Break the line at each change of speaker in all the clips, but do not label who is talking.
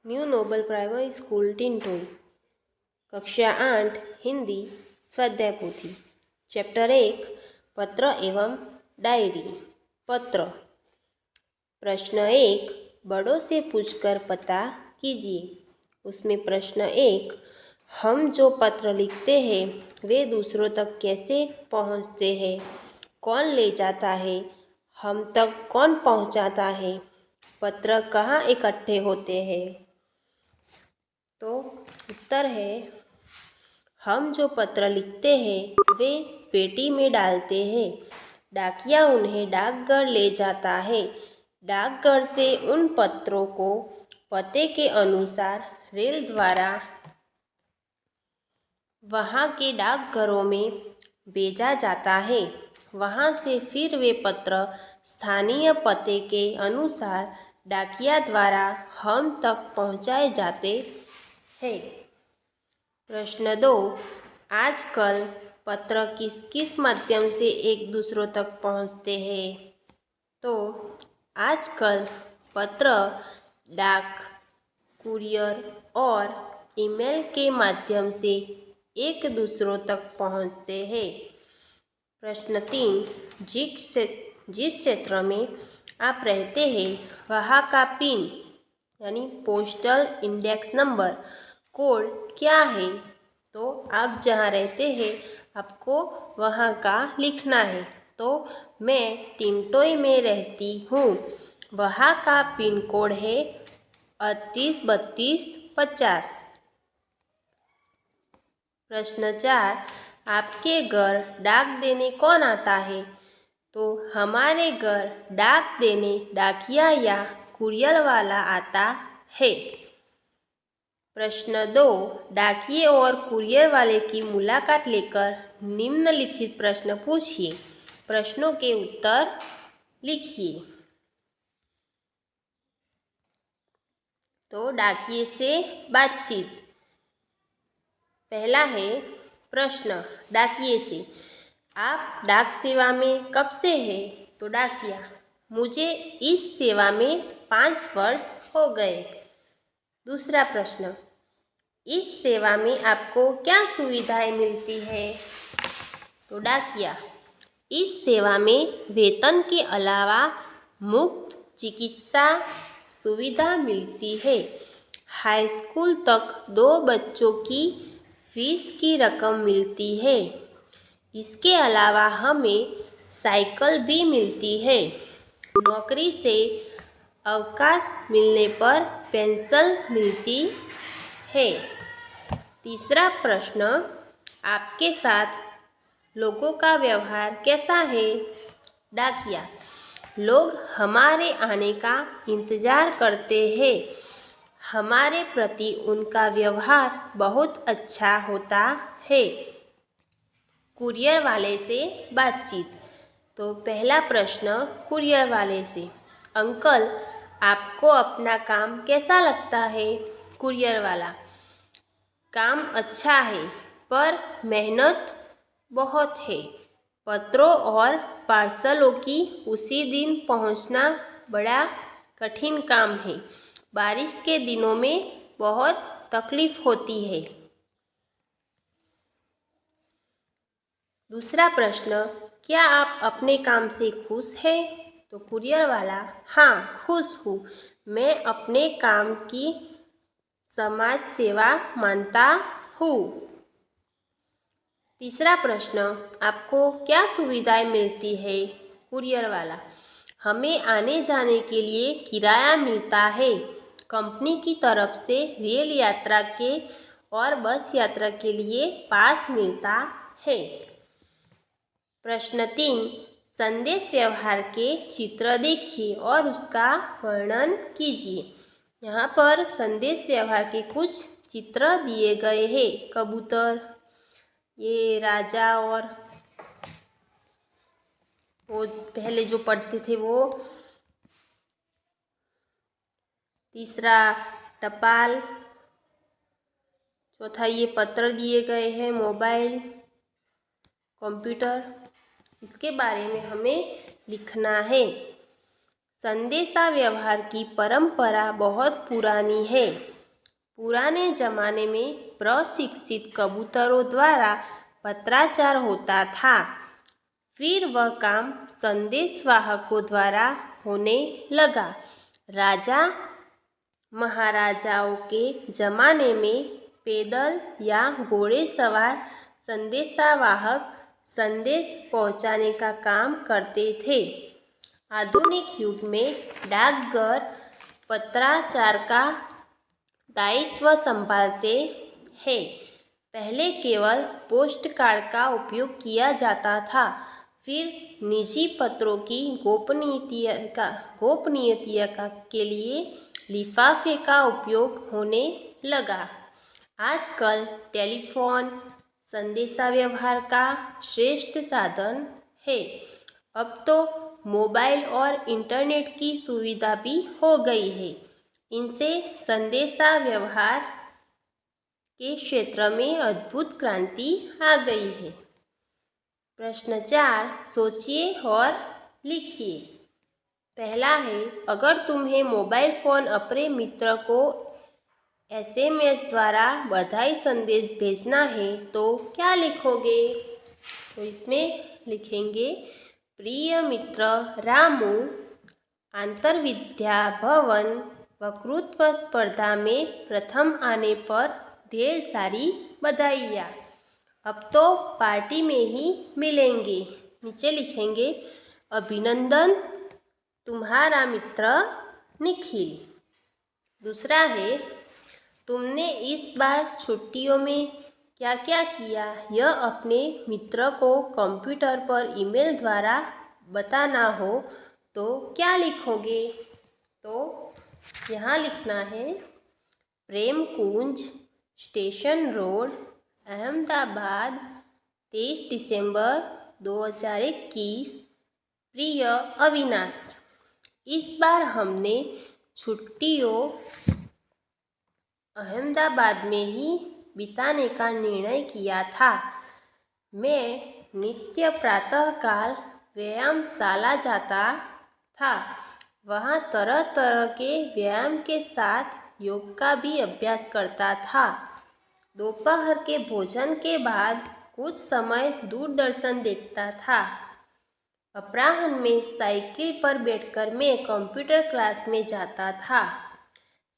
New noble primary school Tintoi. कक्षा 8 हिंदी स्वाध्याय पोथी। चैप्टर 1 पत्र एवं डायरी। पत्र। प्रश्न 1 बड़ों से पूछकर पता कीजिए। उसमें प्रश्न 1 हम जो पत्र लिखते हैं वे दूसरों तक कैसे पहुंचते हैं, कौन ले जाता है, हम तक कौन पहुंचाता है, पत्र कहाँ इकट्ठे होते हैं। तो उत्तर है हम जो पत्र लिखते हैं वे पेटी में डालते हैं, डाकिया उन्हें डाकघर ले जाता है, डाकघर से उन पत्रों को पते के अनुसार रेल द्वारा वहाँ के डाकघरों में भेजा जाता है, वहाँ से फिर वे पत्र स्थानीय पते के अनुसार डाकिया द्वारा हम तक पहुँचाए जाते हैं। प्रश्न 2 आजकल पत्र किस किस माध्यम से एक दूसरों तक पहुँचते हैं। तो आजकल पत्र डाक, कुरियर और ईमेल के माध्यम से एक दूसरों तक पहुँचते हैं। प्रश्न 3 जिस क्षेत्र में आप रहते हैं वहाँ का पिन यानी पोस्टल इंडेक्स नंबर कोड क्या है। तो आप जहाँ रहते हैं आपको वहाँ का लिखना है। तो मैं टिंटोई में रहती हूँ, वहाँ का पिन कोड है 383250। प्रश्न 4 आपके घर डाक देने कौन आता है। तो हमारे घर डाक देने डाकिया या कुरियर वाला आता है। प्रश्न 2 डाकिये और कुरियर वाले की मुलाकात लेकर निम्नलिखित प्रश्न पूछिए, प्रश्नों के उत्तर लिखिए। तो डाकिये से बातचीत। पहला है प्रश्न डाकिये से, आप डाक सेवा में कब से हैं। तो डाकिया, मुझे इस सेवा में 5 वर्ष हो गए। दूसरा प्रश्न, इस सेवा में आपको क्या सुविधाएं मिलती है। तो डाकिया, इस सेवा में वेतन के अलावा मुफ्त चिकित्सा सुविधा मिलती है। हाई स्कूल तक 2 बच्चों की फीस की रकम मिलती है। इसके अलावा हमें साइकिल भी मिलती है। नौकरी से अवकाश मिलने पर पेंशन मिलती है। तीसरा प्रश्न, आपके साथ लोगों का व्यवहार कैसा है। डाकिया, लोग हमारे आने का इंतज़ार करते हैं, हमारे प्रति उनका व्यवहार बहुत अच्छा होता है। कुरियर वाले से बातचीत। तो पहला प्रश्न कुरियर वाले से, अंकल आपको अपना काम कैसा लगता है। कुरियर वाला, काम अच्छा है पर मेहनत बहुत है। पत्रों और पार्सलों की उसी दिन पहुंचना बड़ा कठिन काम है। बारिश के दिनों में बहुत तकलीफ होती है। दूसरा प्रश्न, क्या आप अपने काम से खुश हैं। तो कुरियर वाला, हाँ खुश हूँ, मैं अपने काम की समाज सेवा मानता हूँ। तीसरा प्रश्न, आपको क्या सुविधाएं मिलती है। कुरियर वाला, हमें आने जाने के लिए किराया मिलता है। कंपनी की तरफ से रेल यात्रा के और बस यात्रा के लिए पास मिलता है। प्रश्न 3 संदेश व्यवहार के चित्र देखिए और उसका वर्णन कीजिए। यहाँ पर संदेश व्यवहार के कुछ चित्र दिए गए हैं। कबूतर, ये राजा और वो पहले जो पढ़ते थे वो। तीसरा टपाल। चौथा ये पत्र दिए गए हैं, मोबाइल, कंप्यूटर, इसके बारे में हमें लिखना है। संदेशा व्यवहार की परंपरा बहुत पुरानी है। पुराने जमाने में प्रशिक्षित कबूतरों द्वारा पत्राचार होता था। फिर वह काम संदेशवाहकों द्वारा होने लगा। राजा महाराजाओं के जमाने में पैदल या घोड़े सवार संदेशवाहक संदेश पहुंचाने का काम करते थे। आधुनिक युग में डाकघर पत्राचार का दायित्व संभालते हैं। पहले केवल पोस्ट कार्ड का उपयोग किया जाता था, फिर निजी पत्रों की गोपनीयता के लिए लिफाफे का उपयोग होने लगा। आजकल टेलीफोन संदेशा व्यवहार का श्रेष्ठ साधन है। अब तो मोबाइल और इंटरनेट की सुविधा भी हो गई है। इनसे संदेशा व्यवहार के क्षेत्र में अद्भुत क्रांति आ गई है। प्रश्न 4, सोचिए और लिखिए। पहला है, अगर तुम्हें मोबाइल फ़ोन अपने मित्र को SMS द्वारा बधाई संदेश भेजना है तो क्या लिखोगे? तो इसमें लिखेंगे, प्रिय मित्र रामू, आंतरविद्या भवन वक्तृत्व स्पर्धा में प्रथम आने पर ढेर सारी बधाइयाँ। अब तो पार्टी में ही मिलेंगे। नीचे लिखेंगे, अभिनंदन तुम्हारा मित्र निखिल। दूसरा है, तुमने इस बार छुट्टियों में क्या क्या किया, यह अपने मित्र को कंप्यूटर पर ईमेल द्वारा बताना हो तो क्या लिखोगे? तो यहाँ लिखना है, प्रेम कुंज, स्टेशन रोड, अहमदाबाद, 23 दिसंबर 2021। प्रिय अविनाश, इस बार हमने छुट्टियों अहमदाबाद में ही बिताने का निर्णय किया था। मैं नित्य प्रातःकाल व्यायामशाला जाता था। वहाँ तरह तरह के व्यायाम के साथ योग का भी अभ्यास करता था। दोपहर के भोजन के बाद कुछ समय दूरदर्शन देखता था। अपराह्न में साइकिल पर बैठकर मैं कंप्यूटर क्लास में जाता था।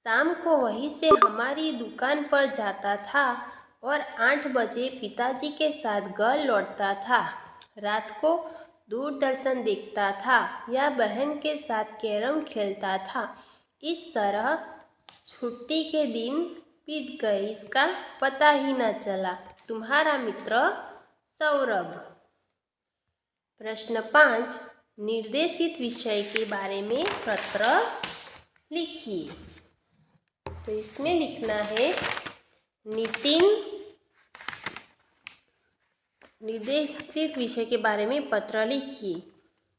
शाम को वहीं से हमारी दुकान पर जाता था और 8 बजे पिताजी के साथ घर लौटता था। रात को दूरदर्शन देखता था या बहन के साथ कैरम खेलता था। इस तरह छुट्टी के दिन बीत गए, इसका पता ही न चला। तुम्हारा मित्र सौरभ। प्रश्न 5, निर्देशित विषय के बारे में पत्र लिखिए। तो इसमें लिखना है, नितिन निर्देशित विषय के बारे में पत्र लिखिए।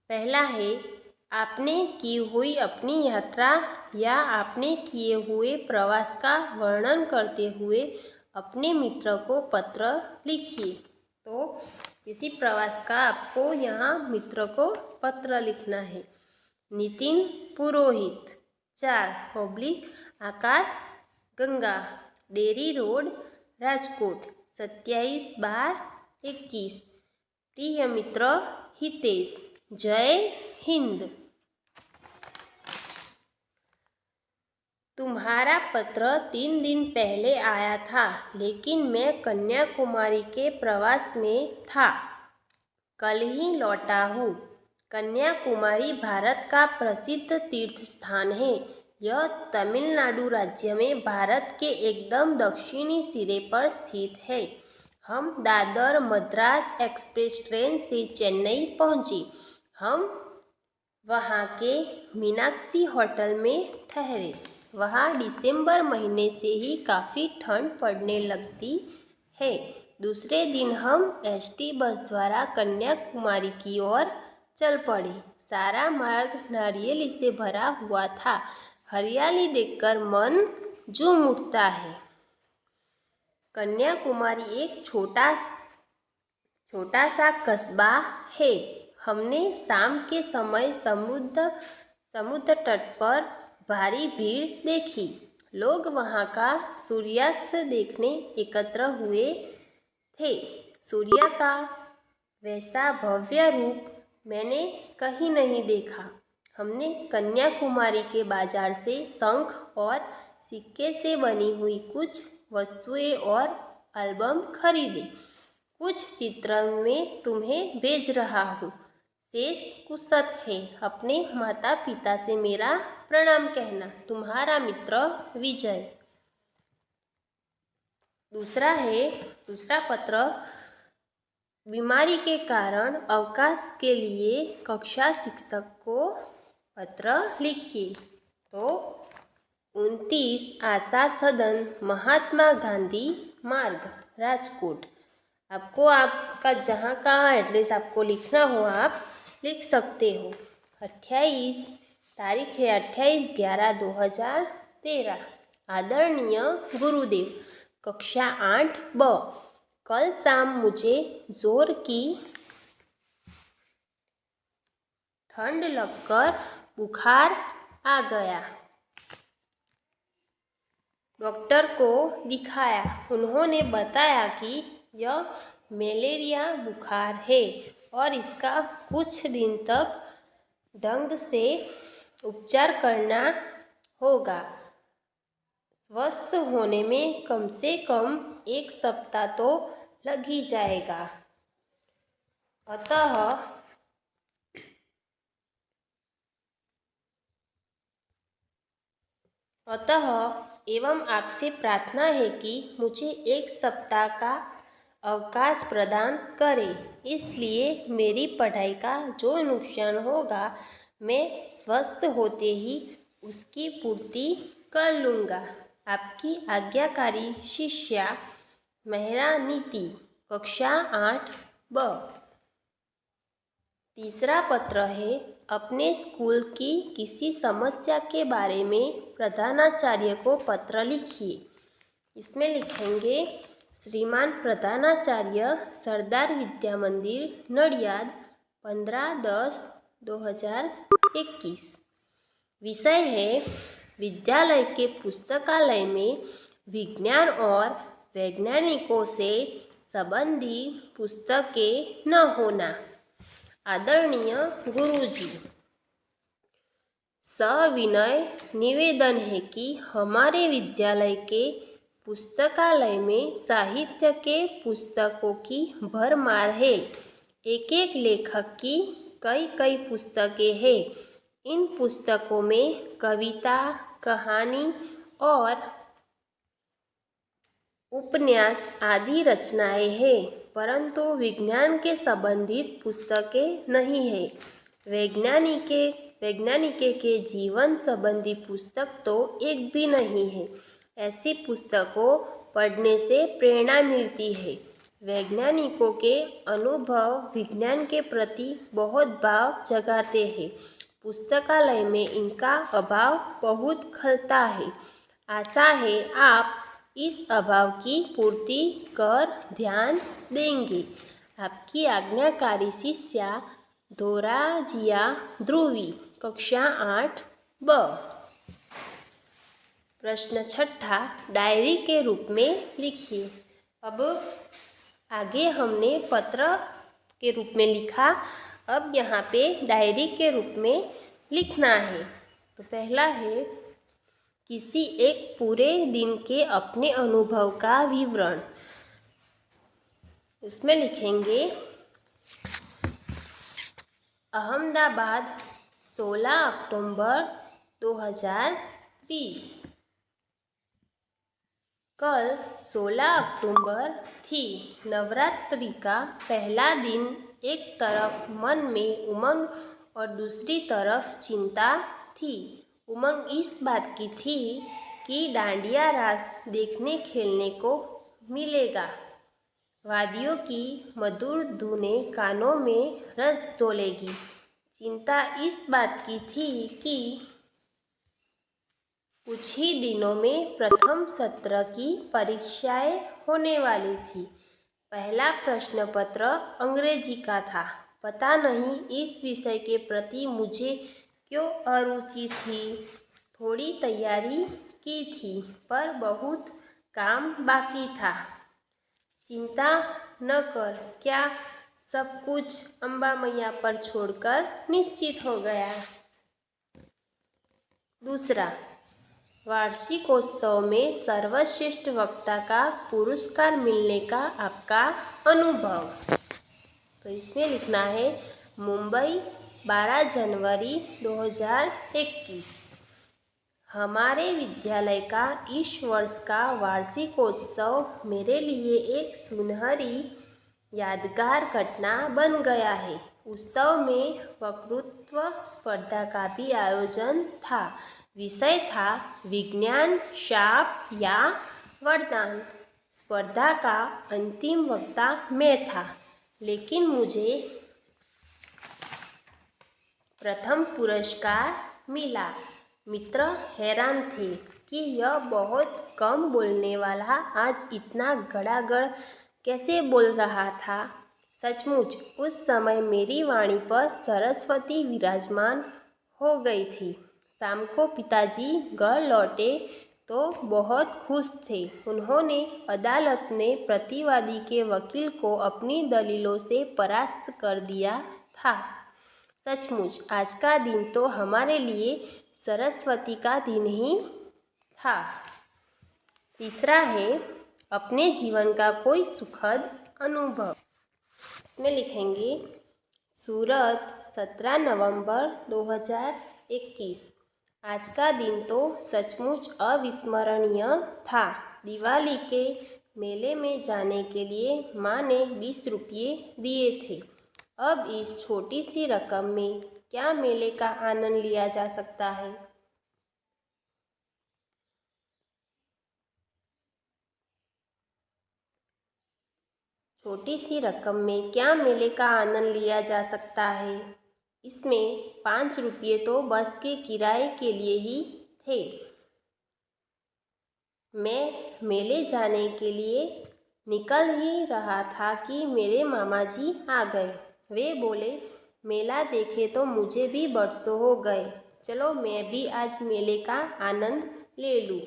पहला है, आपने की हुई अपनी यात्रा या आपने किए हुए प्रवास का वर्णन करते हुए अपने मित्र को पत्र लिखिए। तो किसी प्रवास का आपको यहाँ मित्र को पत्र लिखना है। नितिन पुरोहित, 4 पब्लिक आकाश गंगा, डेरी रोड, राजकोट, 27/21। प्रिय मित्र हितेश, जय हिंद। तुम्हारा पत्र 3 दिन पहले आया था, लेकिन मैं कन्याकुमारी के प्रवास में था। कल ही लौटा हूँ। कन्याकुमारी भारत का प्रसिद्ध तीर्थ स्थान है। यह तमिलनाडु राज्य में भारत के एकदम दक्षिणी सिरे पर स्थित है। हम दादर मद्रास एक्सप्रेस ट्रेन से चेन्नई पहुँचे। हम वहाँ के मीनाक्षी होटल में ठहरे। वहाँ दिसंबर महीने से ही काफ़ी ठंड पड़ने लगती है। दूसरे दिन हम ST बस द्वारा कन्याकुमारी की ओर चल पड़े। सारा मार्ग नारियल से भरा हुआ था। हरियाली देखकर मन झूम उठता है। कन्याकुमारी एक छोटा सा कस्बा है। हमने शाम के समय समुद्र तट पर भारी भीड़ देखी। लोग वहाँ का सूर्यास्त देखने एकत्र हुए थे। सूर्य का वैसा भव्य रूप मैंने कहीं नहीं देखा। हमने कन्याकुमारी के बाजार से शंख और सिक्के से बनी हुई कुछ वस्तुएं और एल्बम खरीदे। कुछ चित्र में तुम्हें भेज रहा हूँ। शेष कुशत है। अपने माता पिता से मेरा प्रणाम कहना। तुम्हारा मित्र विजय। दूसरा पत्र, बीमारी के कारण अवकाश के लिए कक्षा शिक्षक को पत्र लिखिए। तो 29 आशा सदन, महात्मा गांधी मार्ग, राजकोट। आपको आपका जहाँ का एड्रेस आपको लिखना हो आप लिख सकते हो। 28 तारीख है 28/11/2013। आदरणीय गुरुदेव, कक्षा 8 ब। कल शाम मुझे जोर की ठंड लगकर बुखार आ गया। डॉक्टर को दिखाया। उन्होंने बताया कि यह मलेरिया बुखार है और इसका कुछ दिन तक ढंग से उपचार करना होगा। स्वस्थ होने में कम से कम 1 सप्ताह तो लग ही जाएगा। अतः एवं आपसे प्रार्थना है कि मुझे 1 सप्ताह का अवकाश प्रदान करें। इसलिए मेरी पढ़ाई का जो नुकसान होगा मैं स्वस्थ होते ही उसकी पूर्ति कर लूँगा। आपकी आज्ञाकारी शिष्या मेहरा नीति, कक्षा 8 ब। तीसरा पत्र है, अपने स्कूल की किसी समस्या के बारे में प्रधानाचार्य को पत्र लिखिए। इसमें लिखेंगे, श्रीमान प्रधानाचार्य, सरदार विद्या मंदिर, नडियाद, 15/10/2021। विषय है, विद्यालय के पुस्तकालय में विज्ञान और वैज्ञानिकों से संबंधित पुस्तकें न होना। आदरणीय गुरुजी, सविनय निवेदन है कि हमारे विद्यालय के पुस्तकालय में साहित्य के पुस्तकों की भरमार है। एक लेखक की कई पुस्तकें हैं। इन पुस्तकों में कविता, कहानी और उपन्यास आदि रचनाएं हैं, परंतु विज्ञान के संबंधित पुस्तकें नहीं है। वैज्ञानिक के जीवन संबंधी पुस्तक तो एक भी नहीं है। ऐसी पुस्तकों पढ़ने से प्रेरणा मिलती है। वैज्ञानिकों के अनुभव विज्ञान के प्रति बहुत भाव जगाते हैं। पुस्तकालय में इनका अभाव बहुत खलता है। आशा है आप इस अभाव की पूर्ति कर ध्यान देंगे। आपकी आज्ञाकारी शिष्या धोराजिया ध्रुवी, कक्षा 8 ब। प्रश्न छठा, डायरी के रूप में लिखिए। अब आगे हमने पत्र के रूप में लिखा, अब यहाँ पे डायरी के रूप में लिखना है। तो पहला है, किसी एक पूरे दिन के अपने अनुभव का विवरण। इसमें लिखेंगे, अहमदाबाद 16 अक्टूबर 2020। कल 16 अक्टूबर थी। नवरात्रि का पहला दिन। एक तरफ मन में उमंग और दूसरी तरफ चिंता थी। उमंग इस बात की थी कि डांडिया रास देखने खेलने को मिलेगा। वादियों की मधुर धुनें कानों में रस डोलेगी। चिंता इस बात की थी कि कुछ ही दिनों में प्रथम सत्र की परीक्षाएं होने वाली थी। पहला प्रश्न पत्र अंग्रेजी का था। पता नहीं इस विषय के प्रति मुझे क्यों अरुचि थी। थोड़ी तैयारी की थी पर बहुत काम बाकी था। चिंता न कर, क्या सब कुछ अम्बा मैया पर छोड़कर निश्चित हो गया। दूसरा, वार्षिकोत्सव में सर्वश्रेष्ठ वक्ता का पुरस्कार मिलने का आपका अनुभव। तो इसमें लिखना है मुंबई 12 जनवरी 2021। हमारे विद्यालय का इस वर्ष का वार्षिकोत्सव मेरे लिए एक सुनहरी यादगार घटना बन गया है। उत्सव में वक्तृत्व स्पर्धा का भी आयोजन था। विषय था विज्ञान, शाप या वरदान। स्पर्धा का अंतिम वक्ता मैं था, लेकिन मुझे प्रथम पुरस्कार मिला। मित्र हैरान थे कि यह बहुत कम बोलने वाला आज इतना गड़ागड़ कैसे बोल रहा था। सचमुच उस समय मेरी वाणी पर सरस्वती विराजमान हो गई थी। शाम को पिताजी घर लौटे तो बहुत खुश थे। उन्होंने अदालत में प्रतिवादी के वकील को अपनी दलीलों से परास्त कर दिया था। सचमुच आज का दिन तो हमारे लिए सरस्वती का दिन ही था। तीसरा है अपने जीवन का कोई सुखद अनुभव। इसमें लिखेंगे सूरत 17 नवंबर 2021। आज का दिन तो सचमुच अविस्मरणीय था। दिवाली के मेले में जाने के लिए माँ ने 20 रुपये दिए थे। अब इस छोटी सी रकम में क्या मेले का आनंद लिया जा सकता है। छोटी सी रकम में क्या मेले का आनंद लिया जा सकता है। इसमें 5 रुपये तो बस के किराए के लिए ही थे। मैं मेले जाने के लिए निकल ही रहा था कि मेरे मामा जी आ गए। वे बोले, मेला देखे तो मुझे भी बरसों हो गए, चलो मैं भी आज मेले का आनंद ले लूँ।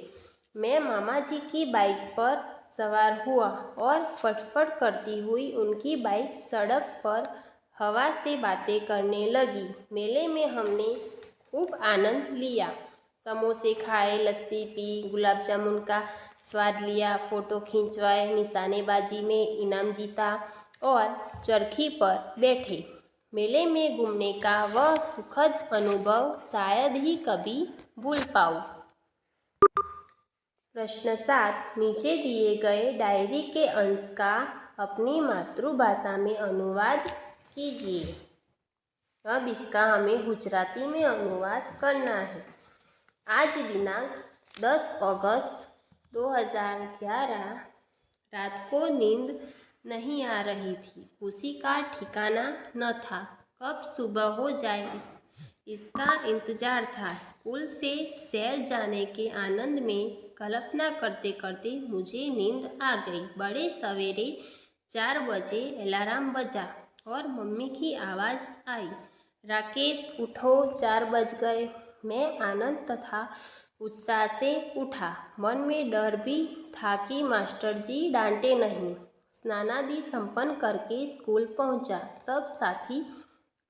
मैं मामा जी की बाइक पर सवार हुआ और फटफट करती हुई उनकी बाइक सड़क पर हवा से बातें करने लगी। मेले में हमने खूब आनंद लिया। समोसे खाए, लस्सी पी, गुलाब जामुन का स्वाद लिया, फ़ोटो खिंचवाए, निशानेबाजी में इनाम जीता और चरखी पर बैठे। मेले में घूमने का वह सुखद अनुभव शायद ही कभी भूल पाऊँ। प्रश्न 7, नीचे दिए गए डायरी के अंश का अपनी मातृभाषा में अनुवाद कीजिए। अब इसका हमें गुजराती में अनुवाद करना है। आज दिनांक 10 अगस्त 2011। रात को नींद नहीं आ रही थी। खुशी का ठिकाना न था। कब सुबह हो जाए इसका इंतज़ार था। स्कूल से शहर जाने के आनंद में कल्पना करते करते मुझे नींद आ गई। बड़े सवेरे 4 बजे अलार्म बजा और मम्मी की आवाज़ आई, राकेश उठो, 4 बज गए। मैं आनंद तथा उत्साह से उठा। मन में डर भी था कि मास्टर जी डांटे नहीं। स्नानादि संपन्न करके स्कूल पहुंचा। सब साथी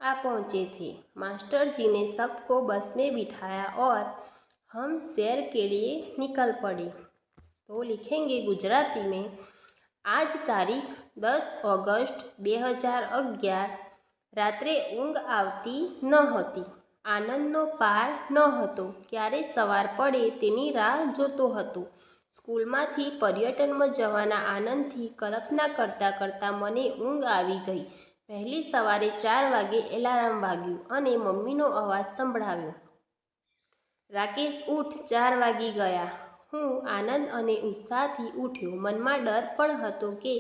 आ पहुंचे थे। मास्टर जी ने सबको बस में बिठाया और हम शहर के लिए निकल पड़े। तो लिखेंगे गुजराती में, आज तारीख 10 ऑगस्ट 2011। રાત્રે ઊંઘ આવતી ન હતી। આનંદનો પાર ન હતો। ક્યારે સવાર પડે તેની રાહ જોતો હતો। સ્કૂલમાંથી પર્યટનમાં જવાના આનંદથી કલ્પના કરતાં કરતાં મને ઊંઘ આવી ગઈ। પહેલી સવારે 4 વાગે એલાર્મ વાગ્યું અને મમ્મીનો અવાજ સંભળાવ્યો, રાકેશ ઉઠ, 4 વાગી ગયા। હું આનંદ અને ઉત્સાહથી ઉઠ્યો। મનમાં ડર પણ હતો કે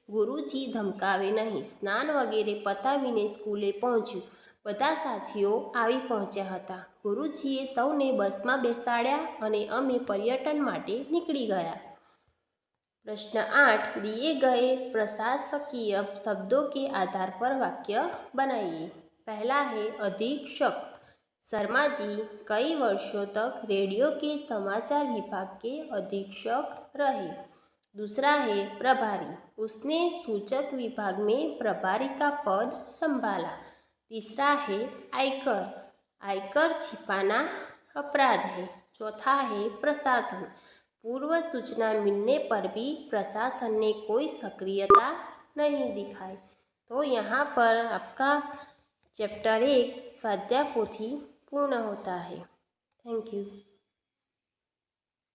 ગુરુજી ધમકાવે નહીં। સ્નાન વગેરે પતાવીને સ્કૂલે પહોંચ્યું। બધા સાથીઓ આવી પહોંચ્યા હતા। ગુરુજીએ સૌને બસમાં બેસાડ્યા અને અમે પર્યટન માટે નીકળી ગયા। प्रश्न 8, दिए गए प्रशासकीय शब्दों के आधार पर वाक्य बनाइए। पहला है अधीक्षक। शर्मा जी कई वर्षों तक रेडियो के समाचार विभाग के अधीक्षक रहे। दूसरा है प्रभारी, उसने सूचक विभाग में प्रभारी का पद संभाला। तीसरा है आयकर, आयकर छिपाना अपराध है। चौथा है प्रशासन, पूर्व सूचना मिलने पर भी प्रशासन ने कोई सक्रियता नहीं दिखाई। तो यहाँ पर आपका चैप्टर 1 स्वाध्याय पोथी पूर्ण होता है। Thank you.